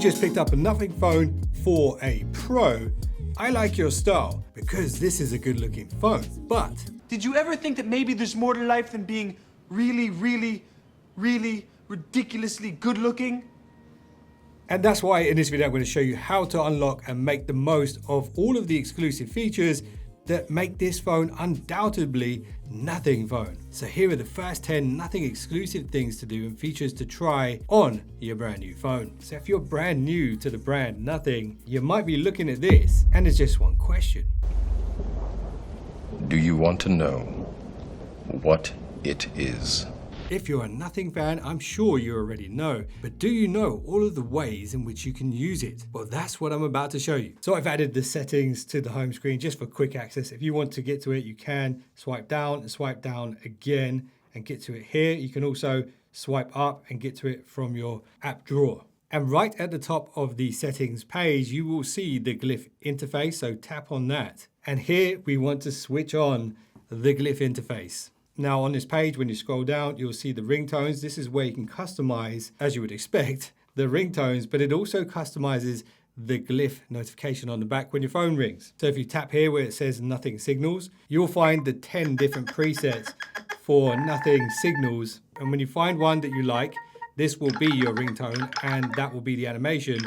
just picked up a Nothing phone for a Pro. I like your style because this is a good looking phone, but did you ever think that maybe there's more to life than being really, really, really ridiculously good looking? And that's why in this video I'm going to show you how to unlock and make the most of all of the exclusive features that make this phone undoubtedly Nothing phone. So here are the first 10 Nothing exclusive things to do and features to try on your brand new phone. So if you're brand new to the brand Nothing, you might be looking at this and there's just one question. Do you want to know what it is? If you're a Nothing fan, I'm sure you already know, but do you know all of the ways in which you can use it? Well, that's what I'm about to show you. So I've added the settings to the home screen just for quick access. If you want to get to it, you can swipe down and swipe down again and get to it here. You can also swipe up and get to it from your app drawer. And right at the top of the settings page, you will see the Glyph interface. So tap on that. And here we want to switch on the Glyph interface. Now on this page, when you scroll down, you'll see the ringtones. This is where you can customize, as you would expect, the ringtones, but it also customizes the Glyph notification on the back when your phone rings. So if you tap here where it says Nothing signals, you'll find the 10 different presets for Nothing signals. And when you find one that you like, this will be your ringtone and that will be the animation.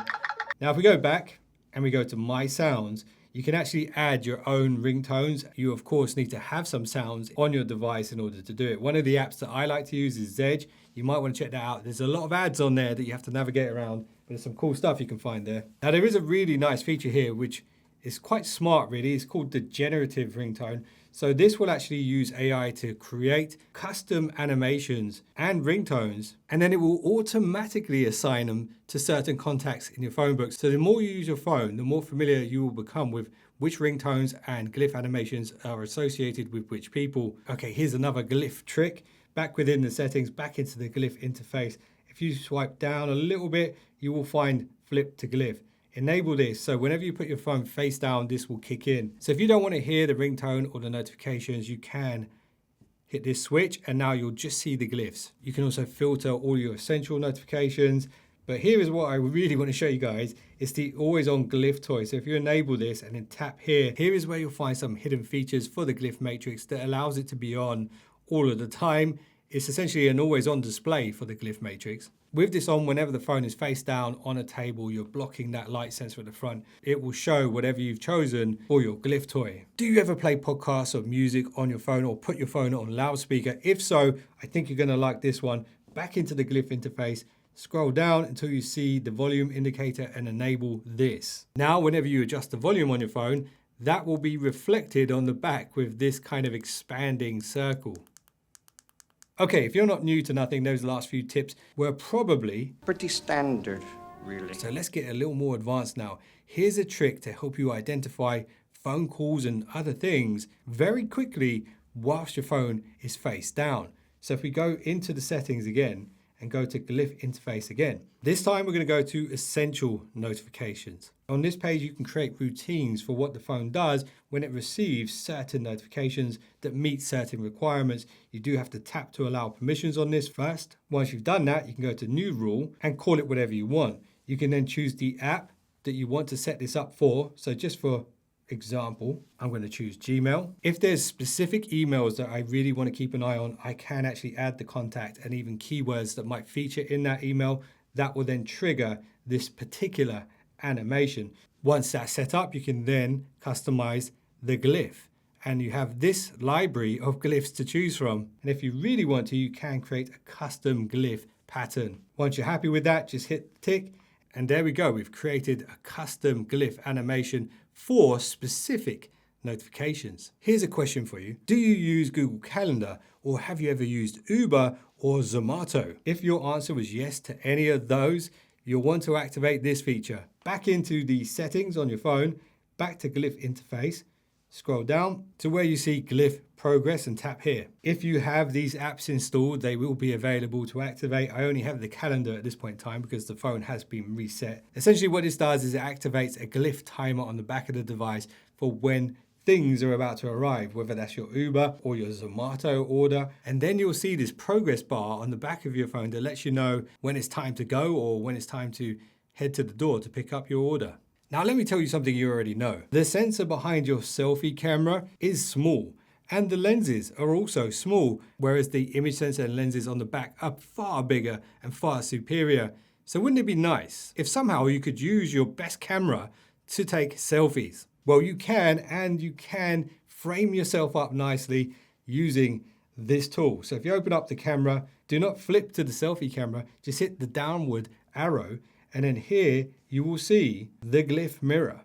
Now, if we go back and we go to My Sounds, you can actually add your own ringtones. You of course need to have some sounds on your device in order to do it. One of the apps that I like to use is Zedge. You might want to check that out. There's a lot of ads on there that you have to navigate around, but there's some cool stuff you can find there. Now there is a really nice feature here, which is quite smart really. It's called the generative ringtone. So this will actually use AI to create custom animations and ringtones, and then it will automatically assign them to certain contacts in your phone book. So the more you use your phone, the more familiar you will become with which ringtones and Glyph animations are associated with which people. Okay, here's another Glyph trick. Back within the settings, back into the Glyph interface. If you swipe down a little bit, you will find Flip to Glyph. Enable this, so whenever you put your phone face down, this will kick in. So if you don't want to hear the ringtone or the notifications, you can hit this switch and now you'll just see the glyphs. You can also filter all your essential notifications. But here is what I really want to show you guys. It's the always on Glyph toy. So if you enable this and then tap here, here is where you'll find some hidden features for the Glyph matrix that allows it to be on all of the time. It's essentially an always on display for the Glyph matrix. With this on, whenever the phone is face down on a table, you're blocking that light sensor at the front. It will show whatever you've chosen for your Glyph toy. Do you ever play podcasts or music on your phone or put your phone on loudspeaker? If so, I think you're gonna like this one. Back into the Glyph interface, scroll down until you see the volume indicator and enable this. Now, whenever you adjust the volume on your phone, that will be reflected on the back with this kind of expanding circle. Okay, if you're not new to Nothing, those last few tips were probably pretty standard, really. So let's get a little more advanced now. Here's a trick to help you identify phone calls and other things very quickly whilst your phone is face down. So if we go into the settings again and go to Glyph interface again, this time we're going to go to essential notifications. On this page, you can create routines for what the phone does when it receives certain notifications that meet certain requirements. You do have to tap to allow permissions on this first. Once you've done that, you can go to new rule and call it whatever you want. You can then choose the app that you want to set this up for. So just for example, I'm going to choose Gmail. If there's specific emails that I really want to keep an eye on, I can actually add the contact and even keywords that might feature in that email. That will then trigger this particular animation. Once that's set up, you can then customize the Glyph. And you have this library of glyphs to choose from. And if you really want to, you can create a custom Glyph pattern. Once you're happy with that, just hit the tick. And there we go. We've created a custom Glyph animation for specific notifications. Here's a question for you. Do you use Google Calendar or have you ever used Uber or Zomato? If your answer was yes to any of those, you'll want to activate this feature. Back into the settings on your phone, back to Glyph interface, scroll down to where you see Glyph progress and tap here. If you have these apps installed, they will be available to activate. I only have the calendar at this point in time because the phone has been reset. Essentially what this does is it activates a Glyph timer on the back of the device for when things are about to arrive, whether that's your Uber or your Zomato order. And then you'll see this progress bar on the back of your phone that lets you know when it's time to go or when it's time to head to the door to pick up your order. Now let me tell you something you already know. The sensor behind your selfie camera is small, and the lenses are also small, whereas the image sensor and lenses on the back are far bigger and far superior. So wouldn't it be nice if somehow you could use your best camera to take selfies? Well, you can, and you can frame yourself up nicely using this tool. So if you open up the camera, do not flip to the selfie camera, just hit the downward arrow, and then here you will see the Glyph mirror.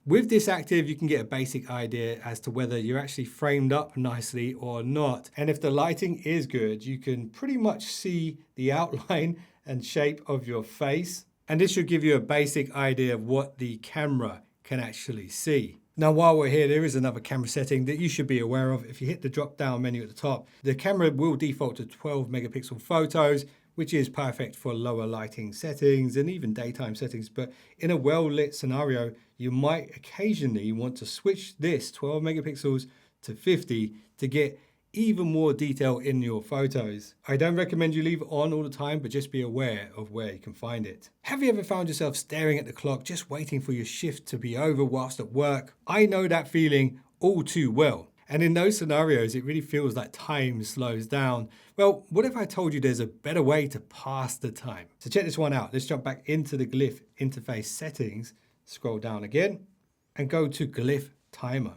With this active, you can get a basic idea as to whether you're actually framed up nicely or not. And if the lighting is good, you can pretty much see the outline and shape of your face. And this should give you a basic idea of what the camera can actually see. Now, while we're here, there is another camera setting that you should be aware of. If you hit the drop down menu at the top, the camera will default to 12 megapixel photos, which is perfect for lower lighting settings and even daytime settings. But in a well-lit scenario, you might occasionally want to switch this 12 megapixels to 50 to get even more detail in your photos. I don't recommend you leave it on all the time, but just be aware of where you can find it. Have you ever found yourself staring at the clock, just waiting for your shift to be over whilst at work? I know that feeling all too well. And in those scenarios, it really feels like time slows down. Well, what if I told you there's a better way to pass the time? So check this one out. Let's jump back into the Glyph interface settings, scroll down again, and go to Glyph timer.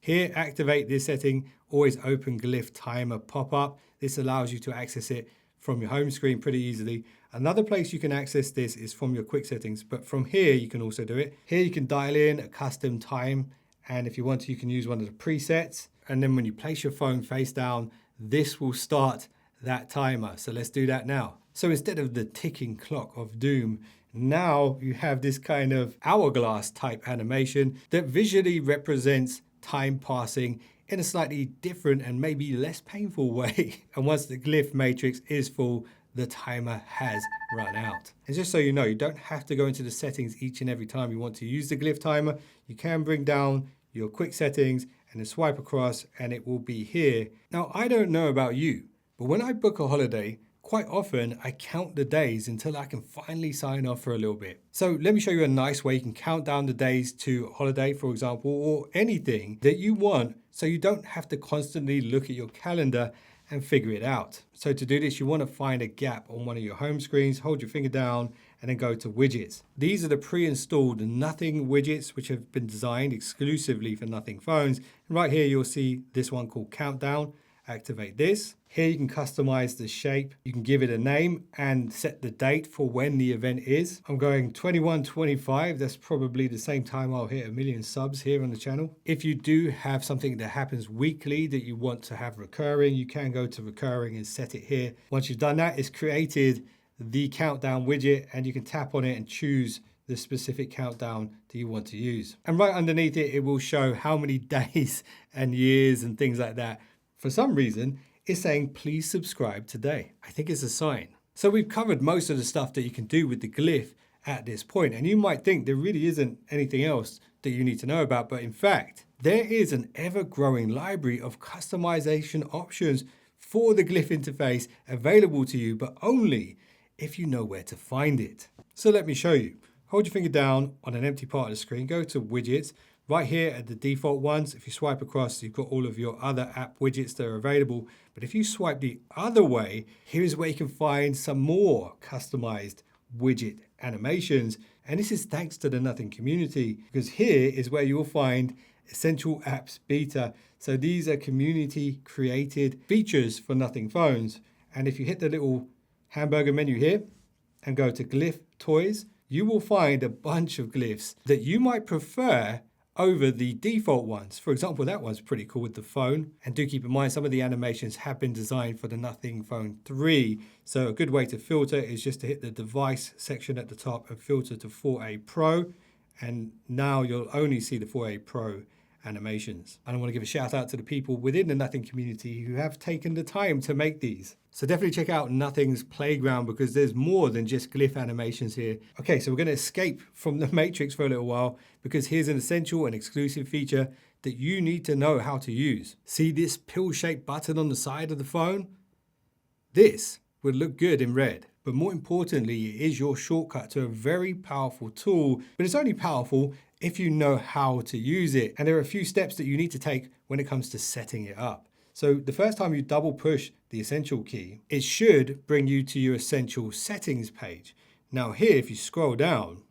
Here, activate this setting, always open Glyph timer pop-up. This allows you to access it from your home screen pretty easily. Another place you can access this is from your quick settings, but from here you can also do it. Here you can dial in a custom time, and if you want to, you can use one of the presets. And then when you place your phone face down, this will start that timer. So let's do that now. So instead of the ticking clock of doom, now you have this kind of hourglass type animation that visually represents time passing in a slightly different and maybe less painful way. And once the Glyph matrix is full, the timer has run out. And just so you know, you don't have to go into the settings each and every time you want to use the Glyph timer. You can bring down your quick settings and then swipe across and it will be here. Now, I don't know about you, but when I book a holiday, quite often I count the days until I can finally sign off for a little bit. So let me show you a nice way you can count down the days to holiday, for example, or anything that you want so you don't have to constantly look at your calendar and figure it out. So to do this, you want to find a gap on one of your home screens, hold your finger down, and then go to widgets. These are the pre-installed Nothing widgets, which have been designed exclusively for Nothing phones. And right here, you'll see this one called Countdown. Activate this. Here you can customize the shape. You can give it a name and set the date for when the event is. I'm going 2125. That's probably the same time I'll hit 1 million subs here on the channel. If you do have something that happens weekly that you want to have recurring, you can go to recurring and set it here. Once you've done that, it's created the countdown widget and you can tap on it and choose the specific countdown that you want to use. And right underneath it, it will show how many days and years and things like that. For some reason, it's saying, please subscribe today. I think it's a sign. So we've covered most of the stuff that you can do with the Glyph at this point. And you might think there really isn't anything else that you need to know about. But in fact, there is an ever-growing library of customization options for the Glyph interface available to you, but only if you know where to find it. So let me show you. Hold your finger down on an empty part of the screen, go to widgets. Right here at the default ones, if you swipe across, you've got all of your other app widgets that are available. But if you swipe the other way, here's where you can find some more customized widget animations. And this is thanks to the Nothing community, because here is where you'll find Essential Apps Beta. So these are community created features for Nothing phones. And if you hit the little hamburger menu here and go to Glyph Toys, you will find a bunch of glyphs that you might prefer over the default ones. For example, that one's pretty cool with the phone. And do keep in mind, some of the animations have been designed for the Nothing Phone 3. So a good way to filter is just to hit the device section at the top and filter to 4A Pro. And now you'll only see the 4A Pro animations. And I want to give a shout out to the people within the Nothing community who have taken the time to make these. So definitely check out Nothing's playground because there's more than just Glyph animations here. Okay, so we're going to escape from the matrix for a little while because here's an essential and exclusive feature that you need to know how to use. See this pill-shaped button on the side of the phone? This would look good in red, but more importantly, it is your shortcut to a very powerful tool, but it's only powerful if you know how to use it. And there are a few steps that you need to take when it comes to setting it up. So the first time you double push the essential key, it should bring you to your essential settings page. Now here, if you scroll down,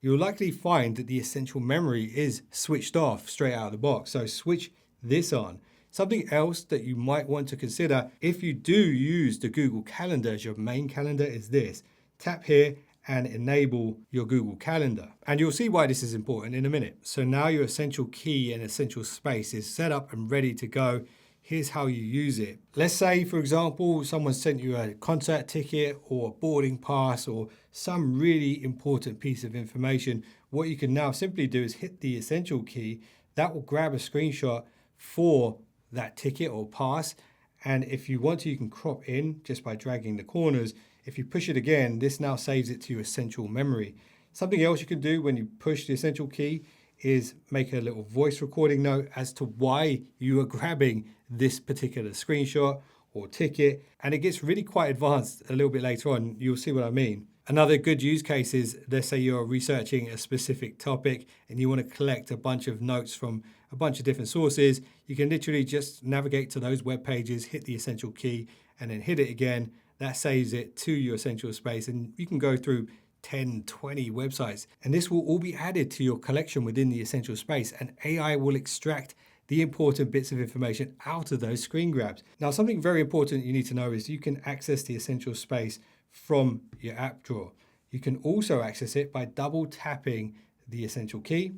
you'll likely find that the essential memory is switched off straight out of the box. So switch this on. Something else that you might want to consider if you do use the Google Calendar as your main calendar is this. Tap here and enable your Google Calendar. And you'll see why this is important in a minute. So now your essential key and essential space is set up and ready to go. Here's how you use it. Let's say, for example, someone sent you a concert ticket or a boarding pass or some really important piece of information. What you can now simply do is hit the essential key. That will grab a screenshot for that ticket or pass. And if you want to, you can crop in just by dragging the corners. If you push it again, this now saves it to your essential memory. Something else you can do when you push the essential key is make a little voice recording note as to why you are grabbing this particular screenshot or ticket. And it gets really quite advanced a little bit later on. You'll see what I mean. Another good use case is, let's say you're researching a specific topic and you want to collect a bunch of notes from a bunch of different sources. You can literally just navigate to those web pages, hit the essential key, and then hit it again. That saves it to your essential space, and you can go through 10, 20 websites, and this will all be added to your collection within the essential space, and AI will extract the important bits of information out of those screen grabs. Now, something very important you need to know is you can access the essential space from your app drawer. You can also access it by double tapping the essential key.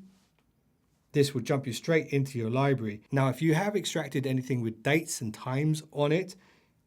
This will jump you straight into your library. Now, if you have extracted anything with dates and times on it,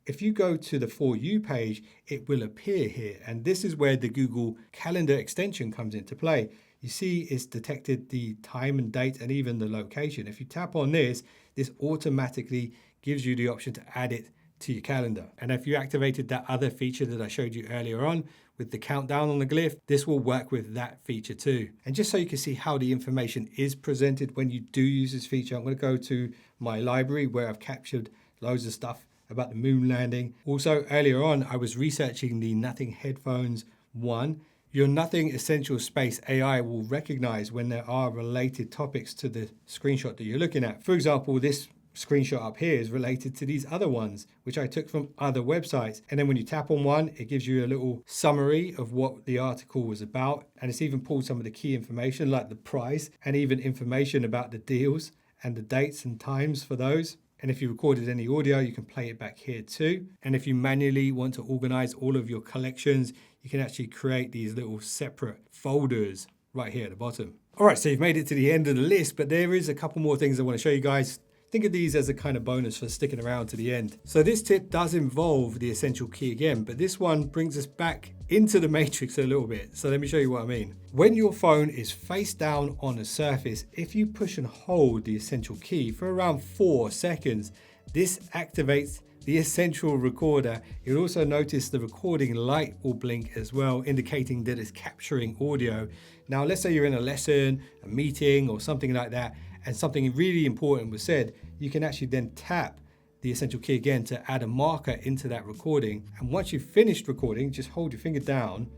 if you go to the For You page, it will appear here. And this is where the Google Calendar extension comes into play. You see it's detected the time and date and even the location. If you tap on this, this automatically gives you the option to add it to your calendar. And if you activated that other feature that I showed you earlier on with the countdown on the Glyph, this will work with that feature too. And just so you can see how the information is presented when you do use this feature, I'm going to go to my library where I've captured loads of stuff about the moon landing. Also, earlier on, I was researching the Nothing Headphones 1. Your Nothing Essential Space AI will recognize when there are related topics to the screenshot that you're looking at. For example, this screenshot up here is related to these other ones, which I took from other websites. And then when you tap on one, it gives you a little summary of what the article was about. And it's even pulled some of the key information like the price and even information about the deals and the dates and times for those. And if you recorded any audio, you can play it back here too. And if you manually want to organize all of your collections, you can actually create these little separate folders right here at the bottom. All right, so you've made it to the end of the list, but there is a couple more things I want to show you guys. Think of these as a kind of bonus for sticking around to the end. So this tip does involve the essential key again, but this one brings us back into the matrix a little bit. So let me show you what I mean. When your phone is face down on a surface, if you push and hold the essential key for around 4 seconds, this activates the essential recorder. You'll also notice the recording light will blink as well, indicating that it's capturing audio. Now, let's say you're in a lesson, a meeting, or something like that, and something really important was said, you can actually then tap the essential key again to add a marker into that recording. And once you've finished recording, just hold your finger down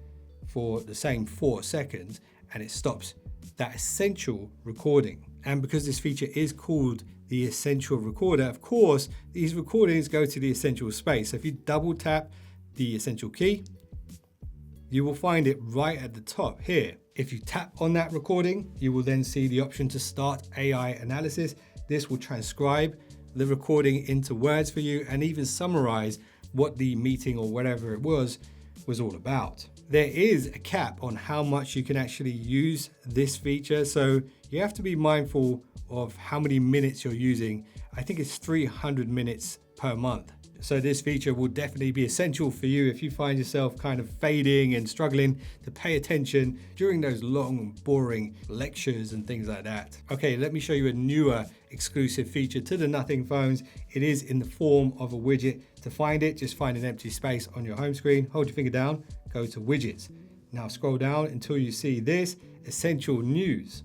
for the same 4 seconds and it stops that essential recording. And because this feature is called the essential recorder, of course, these recordings go to the essential space. So if you double tap the essential key, you will find it right at the top here. If you tap on that recording, you will then see the option to start AI analysis. This will transcribe the recording into words for you and even summarize what the meeting or whatever it was all about. There is a cap on how much you can actually use this feature, so you have to be mindful of how many minutes you're using. I think it's 300 minutes per month. So this feature will definitely be essential for you if you find yourself kind of fading and struggling to pay attention during those long, boring lectures and things like that. Okay, let me show you a newer exclusive feature to the Nothing phones. It is in the form of a widget. To find it, just find an empty space on your home screen, hold your finger down, go to widgets. Now scroll down until you see this, Essential News.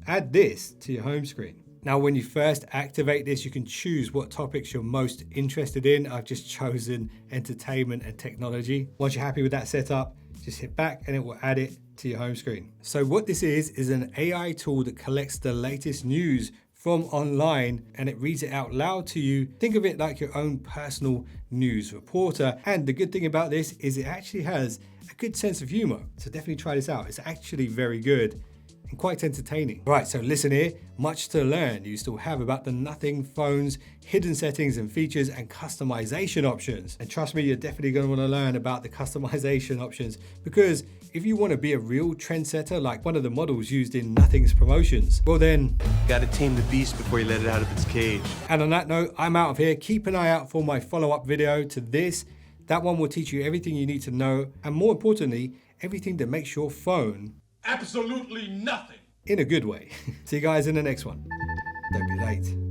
Add this to your home screen. Now, when you first activate this, you can choose what topics you're most interested in. I've just chosen entertainment and technology. Once you're happy with that setup, just hit back and it will add it to your home screen. So what this is an AI tool that collects the latest news from online and it reads it out loud to you. Think of it like your own personal news reporter. And the good thing about this is it actually has a good sense of humor. So definitely try this out. It's actually very good and quite entertaining. Right, so listen here, much to learn you still have about the Nothing phone's hidden settings and features and customization options. And trust me, you're definitely gonna wanna learn about the customization options, because if you wanna be a real trendsetter like one of the models used in Nothing's promotions, well then, Gotta tame the beast before you let it out of its cage. and on that note, I'm out of here. Keep an eye out for my follow-up video to this. That one will teach you everything you need to know, and more importantly, everything that makes your phone Absolutely nothing. in a good way. See you guys in the next one. Don't be late.